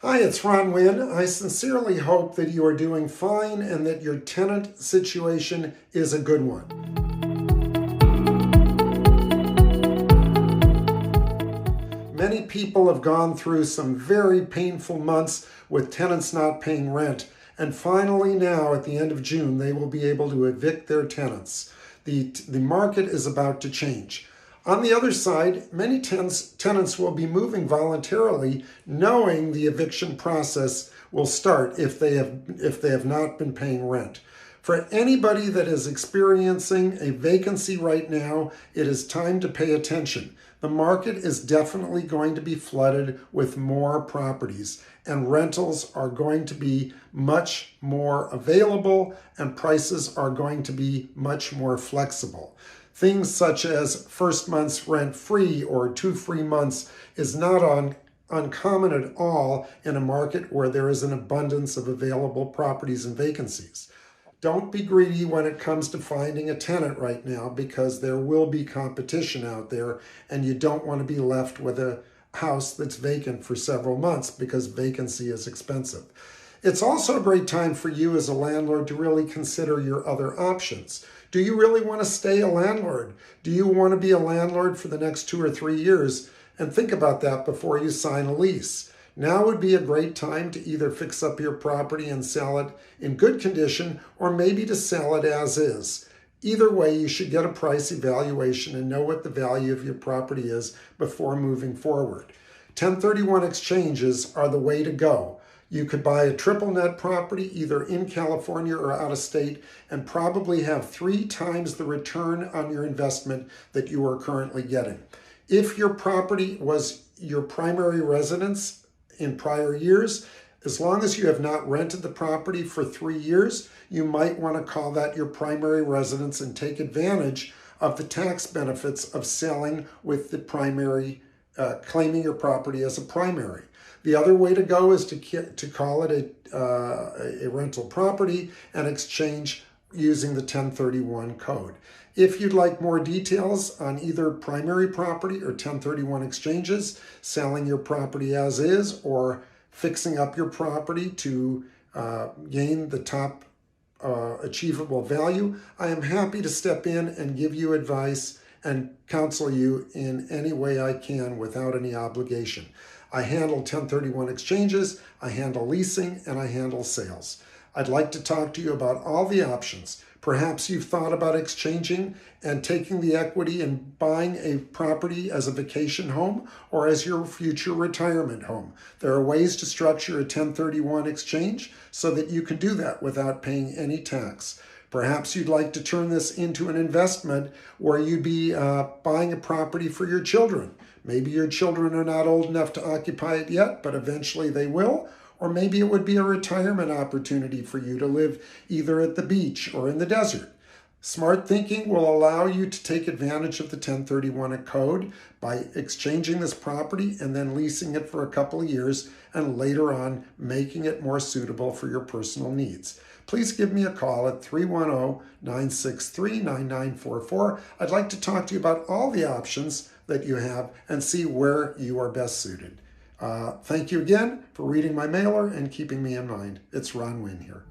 Hi, it's Ron Wynn. I sincerely hope that you are doing fine and that your tenant situation is a good one. Many people have gone through some very painful months with tenants not paying rent, and finally now at the end of June they will be able to evict their tenants. The market is about to change. On the other side, many tenants will be moving voluntarily, knowing the eviction process will start if they have not been paying rent. For anybody that is experiencing a vacancy right now, it is time to pay attention. The market is definitely going to be flooded with more properties, and rentals are going to be much more available, and prices are going to be much more flexible. Things such as first month's rent free or 2 free months is not uncommon at all in a market where there is an abundance of available properties and vacancies. Don't be greedy when it comes to finding a tenant right now, because there will be competition out there and you don't want to be left with a house that's vacant for several months because vacancy is expensive. It's also a great time for you as a landlord to really consider your other options. Do you really want to stay a landlord? Do you want to be a landlord for the next 2 or 3 years? And think about that before you sign a lease. Now would be a great time to either fix up your property and sell it in good condition, or maybe to sell it as is. Either way, you should get a price evaluation and know what the value of your property is before moving forward. 1031 exchanges are the way to go. You could buy a triple net property either in California or out of state and probably have 3 times the return on your investment that you are currently getting. If your property was your primary residence in prior years, as long as you have not rented the property for 3 years, you might want to call that your primary residence and take advantage of the tax benefits of selling with the primary, claiming your property as a primary. The other way to go is to call it a rental property and exchange using the 1031 code. If you'd like more details on either primary property or 1031 exchanges, selling your property as is, or fixing up your property to gain the top achievable value, I am happy to step in and give you advice and counsel you in any way I can without any obligation. I handle 1031 exchanges, I handle leasing, and I handle sales. I'd like to talk to you about all the options. Perhaps you've thought about exchanging and taking the equity and buying a property as a vacation home or as your future retirement home. There are ways to structure a 1031 exchange so that you can do that without paying any tax. Perhaps you'd like to turn this into an investment where you'd be buying a property for your children. Maybe your children are not old enough to occupy it yet, but eventually they will. Or maybe it would be a retirement opportunity for you to live either at the beach or in the desert. Smart thinking will allow you to take advantage of the 1031 code by exchanging this property and then leasing it for a couple of years, and later on making it more suitable for your personal needs. Please give me a call at 310-963-9944. I'd like to talk to you about all the options that you have and see where you are best suited. Thank you again for reading my mailer and keeping me in mind. It's Ron Wynn here.